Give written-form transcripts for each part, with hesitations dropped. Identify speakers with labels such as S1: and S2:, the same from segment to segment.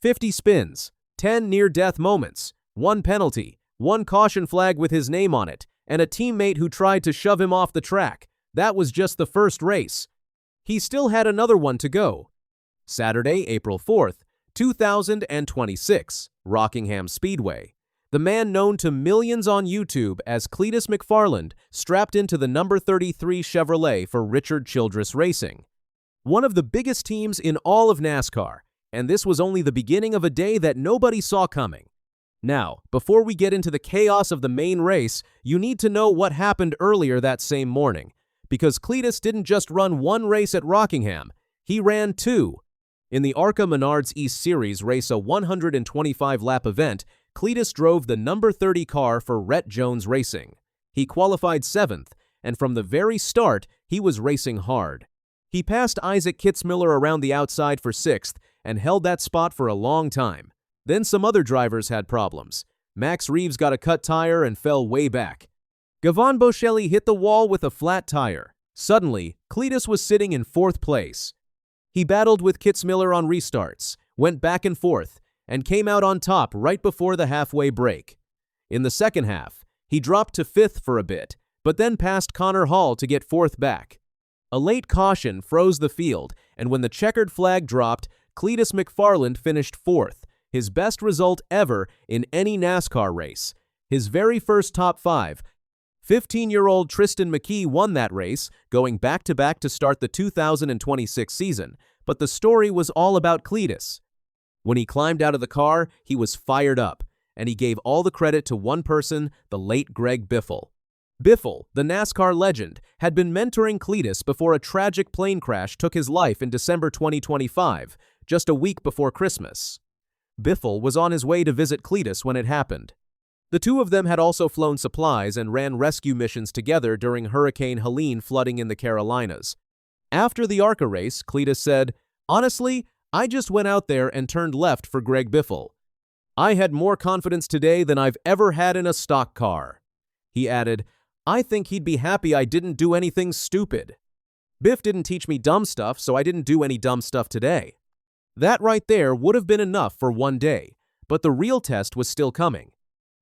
S1: 50 spins, 10 near-death moments, 1 penalty, 1 caution flag with his name on it, and a teammate who tried to shove him off the track. That was just the first race. He still had another one to go. Saturday, April 4th, 2026, Rockingham Speedway. The man known to millions on YouTube as Cleetus McFarland strapped into the number 33 Chevrolet for Richard Childress Racing, one of the biggest teams in all of NASCAR, and this was only the beginning of a day that nobody saw coming. Now, before we get into the chaos of the main race, you need to know what happened earlier that same morning, because Cleetus didn't just run 1 race at Rockingham, he ran 2. In the ARCA Menards East Series race, a 125-lap event, Cleetus drove the number 30 car for Rhett Jones Racing. He qualified 7th, and from the very start, he was racing hard. He passed Isaac Kitzmiller around the outside for 6th and held that spot for a long time. Then some other drivers had problems. Max Reeves got a cut tire and fell way back. Gavin Bocelli hit the wall with a flat tire. Suddenly, Cleetus was sitting in 4th place. He battled with Kitzmiller on restarts, went back and forth, and came out on top right before the halfway break. In the second half, he dropped to 5th for a bit, but then passed Connor Hall to get 4th back. A late caution froze the field, and when the checkered flag dropped, Cleetus McFarland finished 4th, his best result ever in any NASCAR race. His very first top 5. 15-year-old Tristan McKee won that race, going back-to-back to start the 2026 season, but the story was all about Cleetus. When he climbed out of the car, he was fired up, and he gave all the credit to one person, the late Greg Biffle. Biffle, the NASCAR legend, had been mentoring Cleetus before a tragic plane crash took his life in December 2025, just a week before Christmas. Biffle was on his way to visit Cleetus when it happened. The two of them had also flown supplies and ran rescue missions together during Hurricane Helene flooding in the Carolinas. After the ARCA race, Cleetus said, "Honestly, I just went out there and turned left for Greg Biffle. I had more confidence today than I've ever had in a stock car." He added, "I think he'd be happy I didn't do anything stupid. Biff didn't teach me dumb stuff, so I didn't do any dumb stuff today." That right there would have been enough for one day, but the real test was still coming.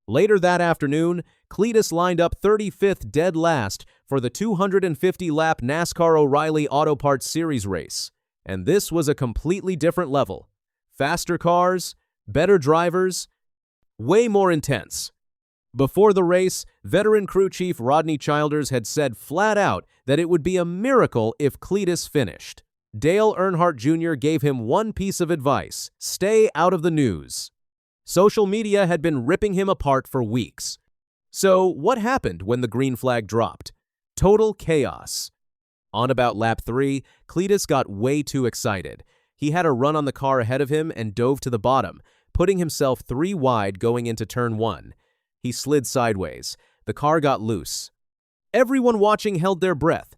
S1: Later that afternoon, Cleetus lined up 35th dead last for the 250-lap NASCAR O'Reilly Auto Parts Series race. And this was a completely different level. Faster cars, better drivers, way more intense. Before the race, veteran crew chief Rodney Childers had said flat out that it would be a miracle if Cleetus finished. Dale Earnhardt Jr. gave him one piece of advice: stay out of the news. Social media had been ripping him apart for weeks. So what happened when the green flag dropped? Total chaos. On about lap 3, Cleetus got way too excited. He had a run on the car ahead of him and dove to the bottom, putting himself 3 wide going into turn 1. He slid sideways. The car got loose. Everyone watching held their breath.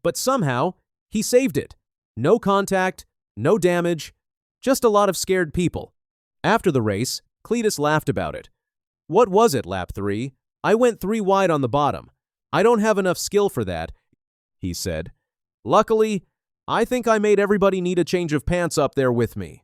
S1: But somehow, he saved it. No contact, no damage, just a lot of scared people. After the race, Cleetus laughed about it. "What was it, lap 3? I went 3 wide on the bottom. I don't have enough skill for that," he said. "Luckily, I think I made everybody need a change of pants up there with me."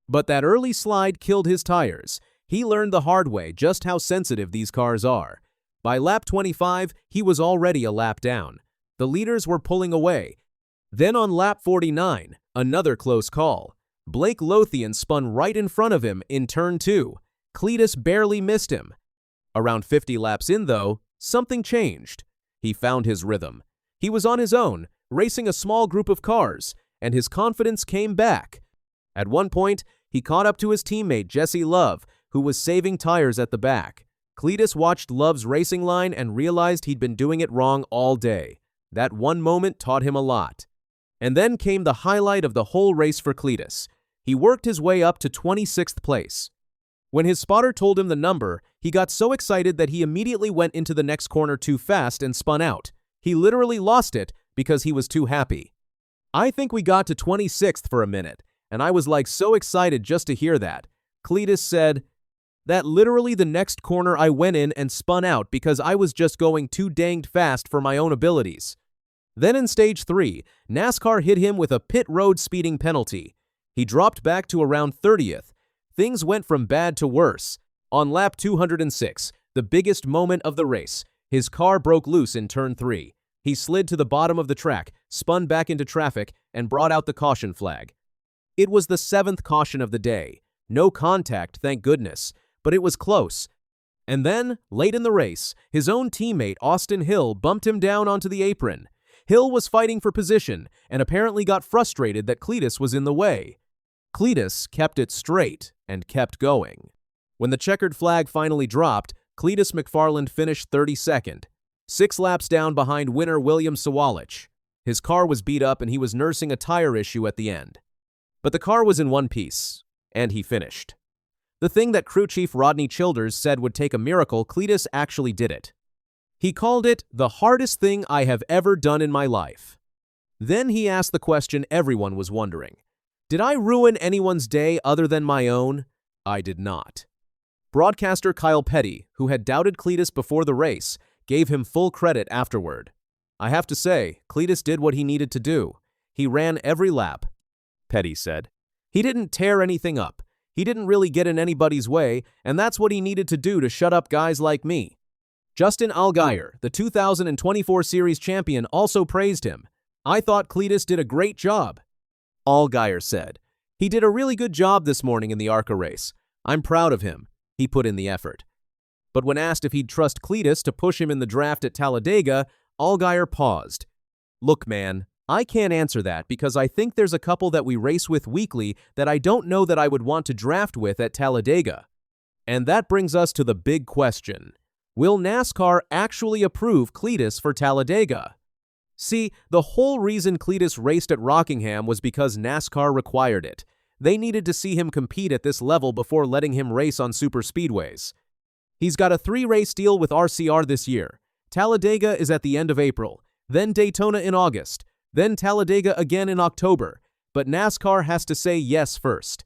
S1: But that early slide killed his tires. He learned the hard way just how sensitive these cars are. By lap 25, he was already a lap down. The leaders were pulling away. Then on lap 49, another close call. Blake Lothian spun right in front of him in turn 2. Cleetus barely missed him. Around 50 laps in, though, something changed. He found his rhythm. He was on his own, racing a small group of cars, and his confidence came back. At one point, he caught up to his teammate Jesse Love, who was saving tires at the back. Cleetus watched Love's racing line and realized he'd been doing it wrong all day. That one moment taught him a lot. And then came the highlight of the whole race for Cleetus. He worked his way up to 26th place. When his spotter told him the number, he got so excited that he immediately went into the next corner too fast and spun out. He literally lost it because he was too happy. "I think we got to 26th for a minute, and I was like so excited just to hear that." Cleetus said, "That literally the next corner I went in and spun out because I was just going too danged fast for my own abilities." Then in stage 3, NASCAR hit him with a pit road speeding penalty. He dropped back to around 30th. things went from bad to worse. On lap 206, the biggest moment of the race, his car broke loose in turn 3. He slid to the bottom of the track, spun back into traffic, and brought out the caution flag. It was the 7th caution of the day. No contact, thank goodness, but it was close. And then, late in the race, his own teammate Austin Hill bumped him down onto the apron. Hill was fighting for position and apparently got frustrated that Cleetus was in the way. Cleetus kept it straight and kept going. When the checkered flag finally dropped, Cleetus McFarland finished 32nd, 6 laps down behind winner William Sawalich. His car was beat up and he was nursing a tire issue at the end. But the car was in one piece, and he finished. The thing that crew chief Rodney Childers said would take a miracle, Cleetus actually did it. He called it the hardest thing I have ever done in my life. Then he asked the question everyone was wondering. Did I ruin anyone's day other than my own? I did not. Broadcaster Kyle Petty, who had doubted Cleetus before the race, gave him full credit afterward. I have to say, Cleetus did what he needed to do. He ran every lap, Petty said. He didn't tear anything up. He didn't really get in anybody's way, and that's what he needed to do to shut up guys like me. Justin Allgaier, the 2024 Series champion, also praised him. I thought Cleetus did a great job. Allgaier said, he did a really good job this morning in the ARCA race. I'm proud of him. He put in the effort. But when asked if he'd trust Cleetus to push him in the draft at Talladega, Allgaier paused. Look, man, I can't answer that because I think there's a couple that we race with weekly that I don't know that I would want to draft with at Talladega. And that brings us to the big question. Will NASCAR actually approve Cleetus for Talladega? See, the whole reason Cleetus raced at Rockingham was because NASCAR required it. They needed to see him compete at this level before letting him race on super speedways. He's got a 3-race deal with RCR this year. Talladega is at the end of April, then Daytona in August, then Talladega again in October, but NASCAR has to say yes first.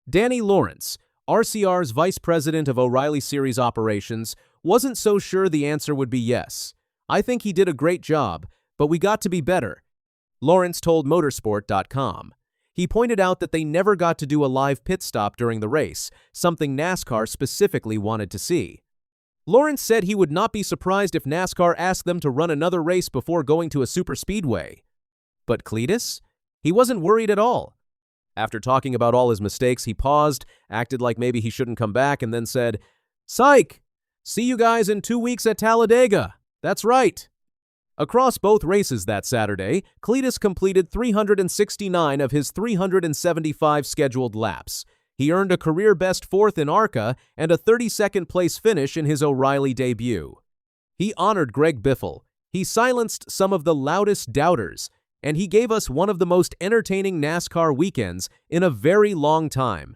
S1: Danny Lawrence, RCR's vice president of O'Reilly Series operations, wasn't so sure the answer would be yes. I think he did a great job, but we got to be better, Lawrence told motorsport.com. He pointed out that they never got to do a live pit stop during the race, something NASCAR specifically wanted to see. Lawrence said he would not be surprised if NASCAR asked them to run another race before going to a super speedway. But Cleetus? He wasn't worried at all. After talking about all his mistakes, he paused, acted like maybe he shouldn't come back, and then said, "Psych! See you guys in 2 weeks at Talladega. That's right." Across both races that Saturday, Cleetus completed 369 of his 375 scheduled laps. He earned a career-best 4th in ARCA and a 32nd place finish in his O'Reilly debut. He honored Greg Biffle. He silenced some of the loudest doubters, and he gave us one of the most entertaining NASCAR weekends in a very long time.